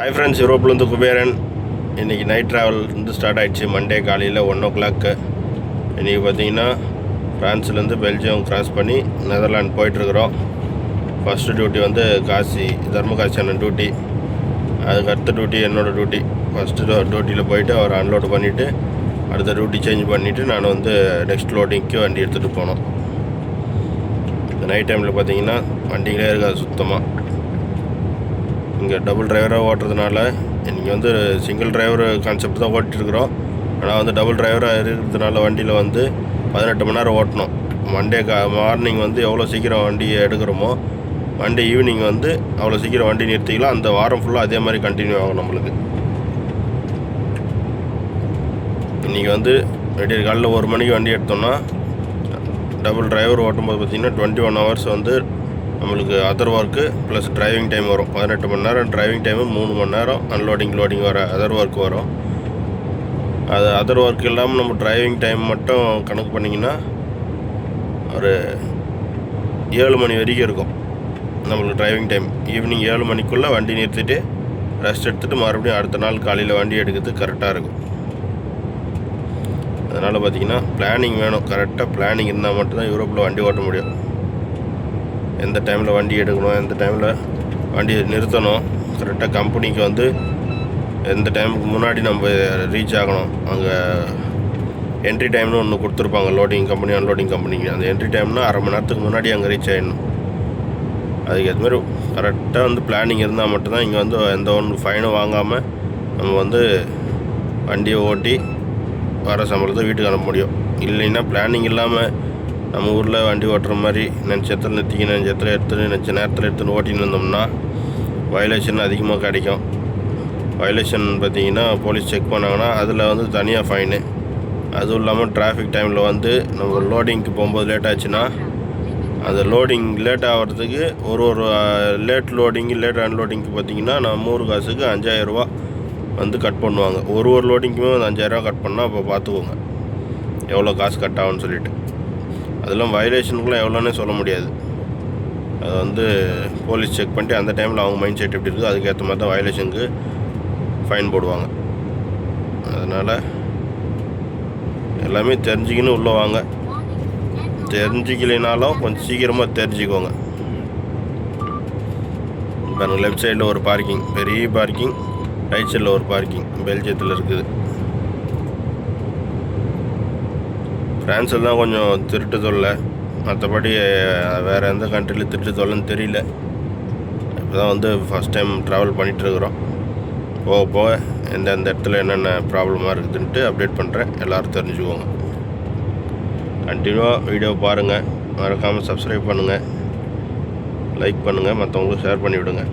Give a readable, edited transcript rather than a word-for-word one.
Hi friends, யூரோப்லேருந்து Kuberan. இன்றைக்கி night travel வந்து start ஆகிடுச்சு. மண்டே காலையில் 1 o'clock. இன்றைக்கி பார்த்திங்கன்னா ஃப்ரான்ஸ்லேருந்து பெல்ஜியம் கிராஸ் பண்ணி நெதர்லாண்ட் போயிட்டுருக்குறோம். ஃபஸ்ட்டு டியூட்டி வந்து தர்மகாசி அண்ணன் டியூட்டி. அதுக்கு அடுத்த டியூட்டி என்னோடய டியூட்டி. ஃபஸ்ட்டு டியூட்டியில் போயிட்டு அவர் அன்லோடு பண்ணிவிட்டு அடுத்த டியூட்டி சேஞ்ச் பண்ணிவிட்டு நான் வந்து நெக்ஸ்ட் லோடிங்க்கு வண்டி எடுத்துகிட்டு போனோம். இந்த நைட் டைமில் பார்த்திங்கன்னா வண்டிகளே இருக்காது சுத்தமாக. இங்கே டபுள் டிரைவராக ஓட்டுறதுனால இன்றைக்கி வந்து சிங்கிள் டிரைவர் கான்செப்ட் தான் ஓட்டிகிட்ருக்குறோம். ஆனால் வந்து டபுள் டிரைவராக இருக்கிறதுனால வண்டியில் வந்து 18 மணி நேரம் ஓட்டணும். மண்டே மார்னிங் வந்து எவ்வளோ சீக்கிரம் வண்டியை எடுக்கிறோமோ மண்டே ஈவினிங் வந்து அவ்வளோ சீக்கிரம் வண்டி நிறுத்திக்கலாம். அந்த வாரம் ஃபுல்லாக அதே மாதிரி கண்டினியூ ஆகும் நம்மளுக்கு. இன்றைக்கி வந்து விடிய காலையில் 1 மணிக்கு வண்டி எடுத்தோம்னா டபுள் டிரைவர் ஓட்டும்போது பார்த்திங்கன்னா 21 hours வந்து நம்மளுக்கு other work plus driving time வரும். 18 மணி நேரம் டிரைவிங் டைமு, 3 மணி நேரம் லோடிங் வர அதர் ஒர்க் வரும். அது அதர் ஒர்க் இல்லாமல் நம்ம டிரைவிங் டைம் மட்டும் கணக்கு பண்ணிங்கன்னா ஒரு 7 மணி வரைக்கும் இருக்கும் நம்மளுக்கு டிரைவிங் டைம். ஈவினிங் 7 மணிக்குள்ளே வண்டி நிறுத்திட்டு ரெஸ்ட் எடுத்துகிட்டு மறுபடியும் அடுத்த நாள் காலையில் வண்டி எடுக்கிறது கரெக்டாக இருக்கும். அதனால் பார்த்திங்கன்னா பிளானிங் வேணும். கரெக்டாக பிளானிங் இருந்தால் மட்டும்தான் யூரோப்பில் வண்டி ஓட்ட முடியும். எந்த டைமில் வண்டி எடுக்கணும், எந்த டைமில் வண்டி நிறுத்தணும், கரெக்டாக கம்பெனிக்கு வந்து எந்த டைமுக்கு முன்னாடி நம்ம ரீச் ஆகணும். அங்கே என்ட்ரி டைம்னு ஒன்று கொடுத்துருப்பாங்க, லோடிங் கம்பெனி அன்லோடிங் கம்பெனிக்கு. அந்த என்ட்ரி டைம்னால் அரை மணி நேரத்துக்கு முன்னாடி அங்கே ரீச் ஆகிடணும். அதுக்கு ஏற்ற கரெக்டாக வந்து பிளானிங் இருந்தால் மட்டும்தான் இங்கே வந்து எந்த ஒன்று ஃபைனும் வாங்காமல் நம்ம வந்து வண்டியை ஓட்டி வர சம்பளத்தை வீட்டுக்கு அனுப்ப முடியும். இல்லைன்னா பிளானிங் இல்லாமல் நம்ம ஊரில் வண்டி ஓட்டுற மாதிரி நினச்ச இடத்துல நிறுத்திக்கணும், நினச்ச இடத்துல எடுத்துன்னு நினச்ச நேரத்தில் எடுத்துன்னு ஓட்டின்னு இருந்தோம்னா வயலேஷன் அதிகமாக கிடைக்கும். வயலேஷன் பார்த்திங்கன்னா போலீஸ் செக் பண்ணாங்கன்னா அதில் வந்து தனியாக ஃபைனு. அதுவும் இல்லாமல் டிராஃபிக் டைமில் வந்து நம்ம லோடிங்க்கு போகும்போது லேட் ஆச்சுன்னா அந்த லோடிங் லேட் ஆகிறதுக்கு ஒரு லேட் லோடிங்கு லேட் அன்லோடிங்க்கு பார்த்திங்கன்னா நம்ம ஊர் காசுக்கு 5000 ரூபா வந்து கட் பண்ணுவாங்க. ஒரு லோடிங்க்குமே வந்து 5000 ரூபா கட் பண்ணால் அப்போ பார்த்துக்கோங்க எவ்வளோ காசு கட் ஆகும்னு சொல்லிட்டு. அதெல்லாம் வயலேஷனுக்குலாம் எவ்வளோன்னே சொல்ல முடியாது. அது வந்து போலீஸ் செக் பண்ணிட்டு அந்த டைமில் அவங்க மைண்ட் செட் எப்படி இருக்குது அதுக்கேற்ற மாதிரி தான் வயலேஷனுக்கு ஃபைன் போடுவாங்க. அதனால் எல்லாமே தெரிஞ்சுக்கின்னு உள்ளே வாங்க. தெரிஞ்சிக்கலைனாலும் கொஞ்சம் சீக்கிரமாக தெரிஞ்சுக்கோங்க. இப்போ எனக்கு லெஃப்ட் சைடில் ஒரு பார்க்கிங், பெரிய பார்க்கிங், ரைட் சைடில் ஒரு பார்க்கிங் பெல்ஜியத்தில் இருக்குது. ஃப்ரான்ஸில் தான் கொஞ்சம் திருட்டு தொல்லை, மற்றபடி வேறு எந்த கண்ட்ரியில் திருட்டு தொல்லைன்னு தெரியல. இப்போ தான் வந்து ஃபஸ்ட் டைம் ட்ராவல் பண்ணிகிட்ருக்குறோம். போக போக எந்தெந்த இடத்துல என்னென்ன ப்ராப்ளமாக இருக்குதுன்ட்டு அப்டேட் பண்ணுறேன். எல்லோரும் தெரிஞ்சுக்கோங்க. கண்டினியூவாக வீடியோ பாருங்கள். மறக்காமல் சப்ஸ்கிரைப் பண்ணுங்கள், லைக் பண்ணுங்கள், மற்றவங்களுக்கு ஷேர் பண்ணிவிடுங்க.